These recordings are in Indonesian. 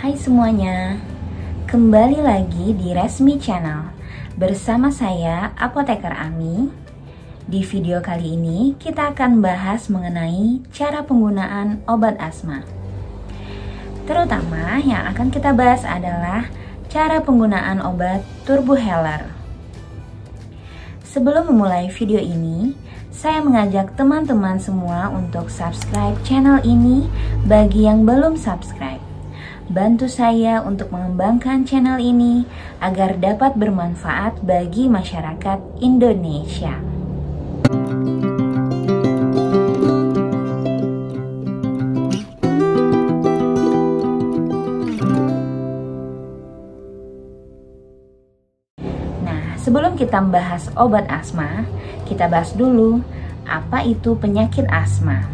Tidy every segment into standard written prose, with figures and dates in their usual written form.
Hai semuanya, kembali lagi di Resmi Channel bersama saya Apoteker Ami. Di video kali ini kita akan bahas mengenai cara penggunaan obat asma. Terutama yang akan kita bahas adalah cara penggunaan obat Turbuhealer. Sebelum memulai video ini, saya mengajak teman-teman semua untuk subscribe channel ini bagi yang belum subscribe. Bantu saya untuk mengembangkan channel ini agar dapat bermanfaat bagi masyarakat Indonesia. Nah, sebelum kita membahas obat asma, kita bahas dulu apa itu penyakit asma.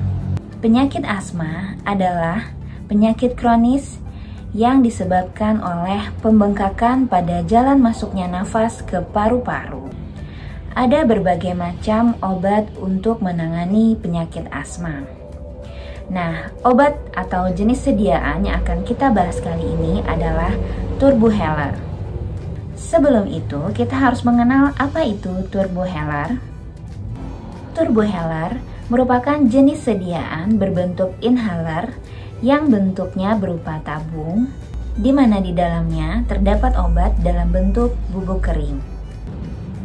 Penyakit asma adalah penyakit kronis yang disebabkan oleh pembengkakan pada jalan masuknya nafas ke paru-paru. Ada berbagai macam obat untuk menangani penyakit asma. Nah, obat atau jenis sediaan yang akan kita bahas kali ini adalah Turbuhealer. Sebelum itu, kita harus mengenal apa itu Turbuhealer. Turbuhealer merupakan jenis sediaan berbentuk inhaler yang bentuknya berupa tabung, di mana di dalamnya terdapat obat dalam bentuk bubuk kering.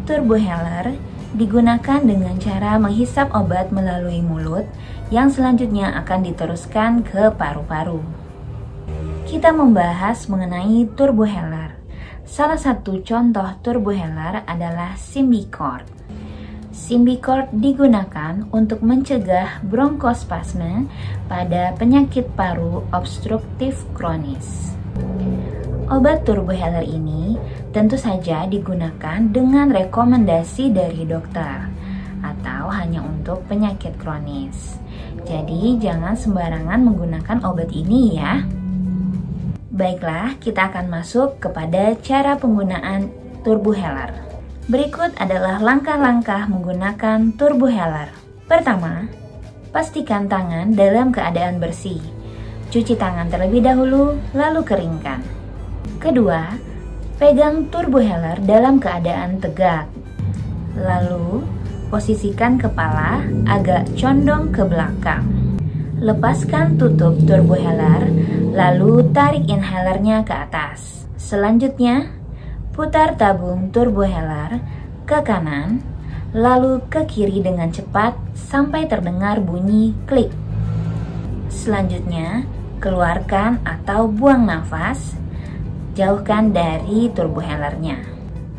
Turbuhealer digunakan dengan cara menghisap obat melalui mulut yang selanjutnya akan diteruskan ke paru-paru. Kita membahas mengenai Turbuhealer. Salah satu contoh Turbuhealer adalah Symbicort. Symbicort digunakan untuk mencegah bronkospasme pada penyakit paru obstruktif kronis. Obat Turbuhealer ini tentu saja digunakan dengan rekomendasi dari dokter atau hanya untuk penyakit kronis. Jadi jangan sembarangan menggunakan obat ini ya. Baiklah, kita akan masuk kepada cara penggunaan Turbuhealer. Berikut adalah langkah-langkah menggunakan Turbuhealer. Pertama, pastikan tangan dalam keadaan bersih. Cuci tangan terlebih dahulu, lalu keringkan. Kedua, pegang Turbuhealer dalam keadaan tegak. Lalu, posisikan kepala agak condong ke belakang. Lepaskan tutup Turbuhealer, lalu tarik inhalernya ke atas. Selanjutnya, putar tabung Turbuhealer ke kanan, lalu ke kiri dengan cepat sampai terdengar bunyi klik. Selanjutnya, keluarkan atau buang nafas, jauhkan dari Turbuhealernya.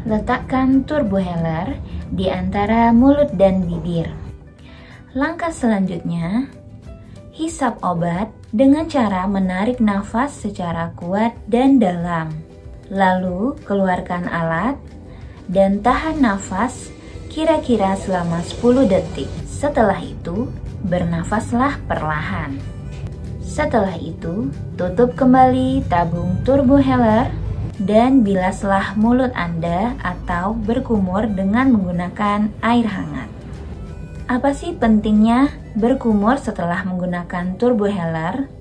Letakkan Turbuhealer di antara mulut dan bibir. Langkah selanjutnya, hisap obat dengan cara menarik nafas secara kuat dan dalam. Lalu keluarkan alat dan tahan nafas kira-kira selama 10 detik. Setelah itu, bernafaslah perlahan. Setelah itu, tutup kembali tabung Turbuhealer dan bilaslah mulut Anda atau berkumur dengan menggunakan air hangat. Apa sih pentingnya berkumur setelah menggunakan Turbuhealer?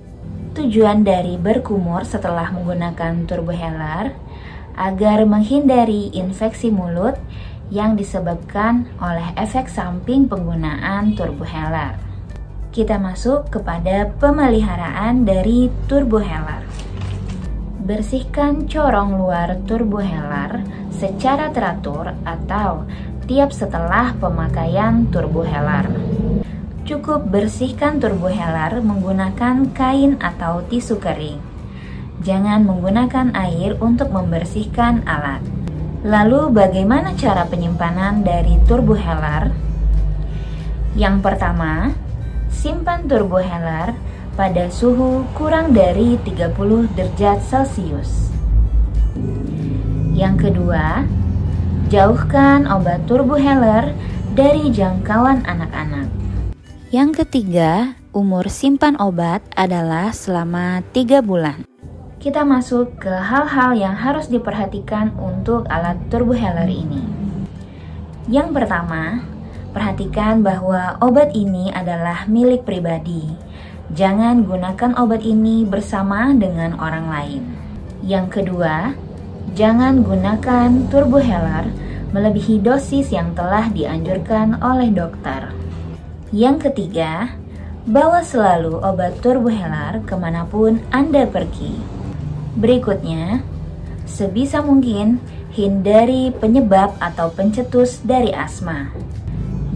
Tujuan dari berkumur setelah menggunakan Turbuhealer agar menghindari infeksi mulut yang disebabkan oleh efek samping penggunaan Turbuhealer. Kita masuk kepada pemeliharaan dari Turbuhealer. Bersihkan corong luar Turbuhealer secara teratur atau tiap setelah pemakaian Turbuhealer. Cukup bersihkan Turbuhealer menggunakan kain atau tisu kering. Jangan menggunakan air untuk membersihkan alat. Lalu bagaimana cara penyimpanan dari Turbuhealer? Yang pertama, simpan Turbuhealer pada suhu kurang dari 30 derajat Celcius. Yang kedua, jauhkan obat Turbuhealer dari jangkauan anak-anak. Yang ketiga, umur simpan obat adalah selama 3 bulan. Kita masuk ke hal-hal yang harus diperhatikan untuk alat Turbuhealer ini. Yang pertama, perhatikan bahwa obat ini adalah milik pribadi jangan gunakan obat ini bersama dengan orang lain. Yang kedua, jangan gunakan Turbohellar melebihi dosis yang telah dianjurkan oleh dokter. Yang ketiga, bawa selalu obat Turbohellar kemanapun Anda pergi. Berikutnya, sebisa mungkin hindari penyebab atau pencetus dari asma.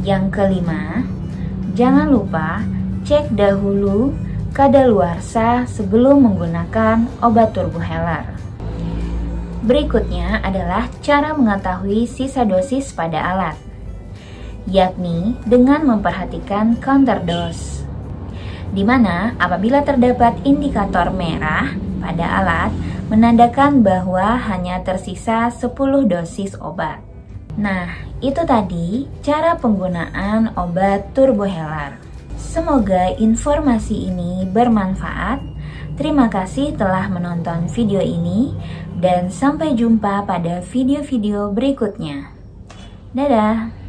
Yang kelima, jangan lupa cek dahulu kadaluarsa sebelum menggunakan obat Turbohellar. Berikutnya adalah cara mengetahui sisa dosis pada alat, yakni dengan memperhatikan counter dose, di mana apabila terdapat indikator merah pada alat, menandakan bahwa hanya tersisa 10 dosis obat. Nah, itu tadi cara penggunaan obat Turbohellar. Semoga informasi ini bermanfaat. Terima kasih telah menonton video ini dan sampai jumpa pada video-video berikutnya. Dadah!